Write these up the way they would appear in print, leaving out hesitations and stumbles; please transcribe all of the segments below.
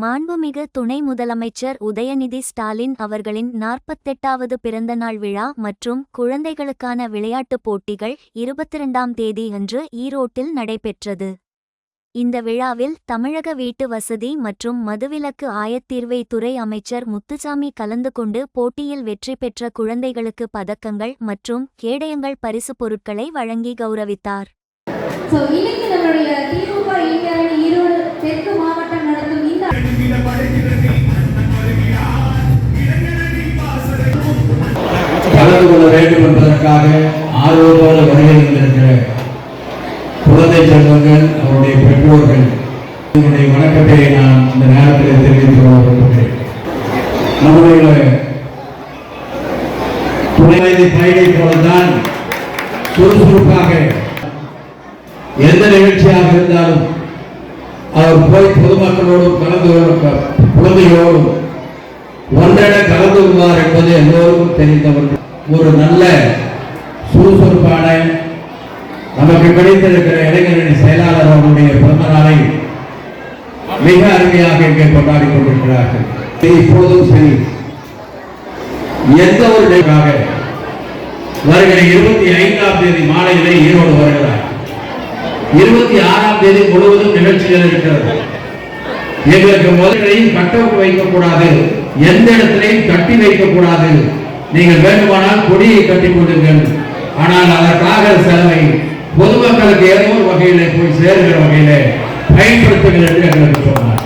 மாண்புமிகு துணை முதலமைச்சர் உதயநிதி ஸ்டாலின் அவர்களின் 48வது பிறந்தநாள் விழா மற்றும் குழந்தைகளுக்கான விளையாட்டுப் போட்டிகள் 22ஆம் தேதி அன்று ஈரோட்டில் நடைபெற்றது. இந்த விழாவில் தமிழக வீட்டு வசதி மற்றும் மதுவிலக்கு ஆயத்தீர்வை துறை அமைச்சர் முத்துசாமி கலந்து கொண்டு போட்டியில் வெற்றி பெற்ற குழந்தைகளுக்கு பதக்கங்கள் மற்றும் கேடயங்கள் பரிசு பொருட்களை வழங்கி கௌரவித்தார். கலந்து கொள்ள வேண்டும் என்பதற்காக ஆர்வத்தோடு வருகை தந்திருக்கிற குழந்தை செல்வங்கள், அவருடைய பெற்றோர்கள், என்னுடைய வணக்கத்தை நான் இந்த நேரத்தில் தெரிவித்துக் கொள்ள விரும்புகிறேன். நம்முடைய துணை வயது பையனை போலதான் சுறுசுறுப்பாக எந்த நிகழ்ச்சியாக இருந்தாலும் அவர் போய் பொதுமக்களோடும் குழந்தைகளோடும் ஒன்றென கலந்து கொள்வார் என்பது எல்லோருக்கும் தெரிந்தவர்கள். ஒரு நல்ல சுறுசுறுப்பான நமக்கு கிடைத்திருக்கிற இளைஞரணி செயலாளர் அவருடைய பிறந்த நாளை மிக அருமையாக இங்கே கொண்டாடி கொண்டிருக்கிறார்கள். இப்போதும் சரி, எந்த ஒரு நிகழ்வாக வருகிற 25ஆம் தேதி மாலையிலே ஈரோடு வருகிறார். 26ஆம் தேதி முழுவதும் நிகழ்ச்சிகள் இருக்கிறது. எங்களுக்கு முதலையும் கட்டவுக்கு வைக்கக்கூடாது, எந்த இடத்திலையும் கட்டி வைக்கக்கூடாது. நீங்கள் வேண்டுமானால் கொடியை கட்டி கொள்ளுங்கள், ஆனால் அதற்காக செலவை பொதுமக்களுக்கு ஏதோ ஒரு வகையிலே போய் சேருகிற வகையிலே பயன்படுத்துங்கள் என்று எங்களுக்கு சொன்னார்.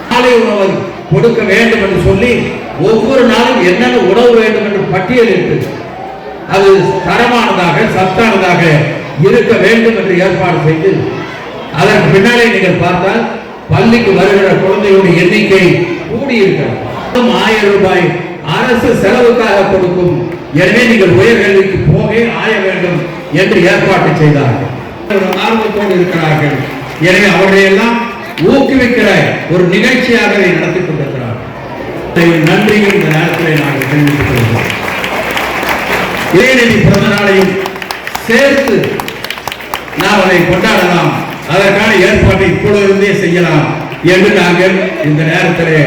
காலை உணவு கொடுக்க வேண்டும் என்று சொல்லி ஒவ்வொரு நாளும் என்னென்ன உணவு வேண்டும் என்று பட்டியலிட்டு அது தரமானதாக சத்தானதாக இருக்க வேண்டும் என்று ஏற்பாடு செய்து அதற்கு பின்னாலே நீங்கள் பார்த்தால் பள்ளிக்கு வருகிற குழந்தைகளுடைய எண்ணிக்கை கூடியிருக்கிறது. 1000 ரூபாய் அரசு செலவுக்காக கொடுக்கும். எனவே நீங்கள் உயர்கல்விக்கு போக ஆய வேண்டும் என்று ஏற்பாடு செய்தார்கள். ஆர்வத்தோடு இருக்கிறார்கள். எனவே அவர்களை எல்லாம் ஊக்குவிக்கிற ஒரு நிகழ்ச்சியாக நடத்தி கொண்டிருக்கிறார்கள். நன்றியும் இந்த நேரத்தில் நாங்கள் தெரிவித்துக் கொள்கிறோம். உதயநிதி பிறந்த நாளையும் சேர்த்து நாம் அதை கொண்டாடலாம், அதற்கான ஏற்பாட்டை இப்பொழுதே செய்யலாம் என்று நாங்கள் இந்த நேரத்திலே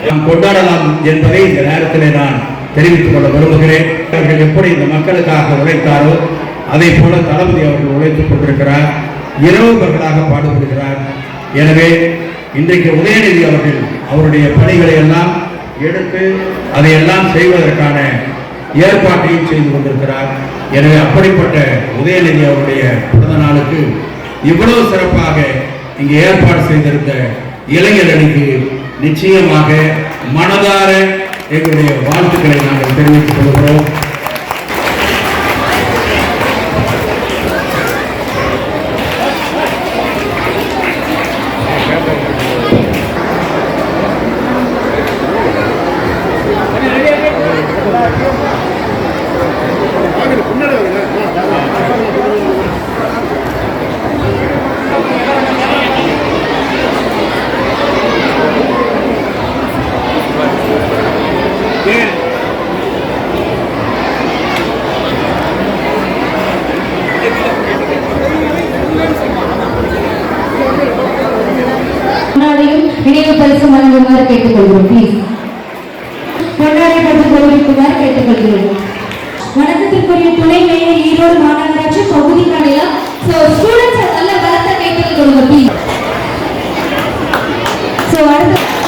நாம் கொண்டாடலாம் என்பதை இந்த நேரத்திலே நான் தெரிவித்துக் கொள்ள விரும்புகிறேன். அவர்கள் எப்படி இந்த மக்களுக்காக உழைத்தாரோ அதை போல தளபதி அவர்கள் உழைத்துக் கொண்டிருக்கிறார், இரவு பகலாக பாடுபடுகிறார். எனவே இன்றைக்கு உதயநிதி அவர்கள் அவருடைய பணிகளை எல்லாம் எடுத்து அதையெல்லாம் செய்வதற்கான ஏற்பாட்டையும் செய்து கொண்டிருக்கிறார். எனவே அப்படிப்பட்ட உதயநிதி அவருடைய பிறந்த நாளுக்கு இவ்வளவு சிறப்பாக இங்கே ஏற்பாடு செய்திருந்த இளைஞரணிக்கு நிச்சயமாக மனதார எங்களுடைய வாழ்த்துக்களை நாங்கள் தெரிவித்துக் கொள்கிறோம். நினைவு பரிசு வழங்குமாறு கேட்டுக்கொள்கிறோம். ப்ளீஸ் கொண்டாடப்பட்டு கௌரவிக்குமாறு கேட்டுக்கொள்கிறோம். வணக்கத்திற்குரிய துணை மேயர் ஈரோடு மாநகராட்சி பகுதி கலையம். ஸ்டூடெண்ட்ஸ் நல்ல வரத்தை கேட்டுக்கொள்ளுங்க ப்ளீஸ். அடுத்து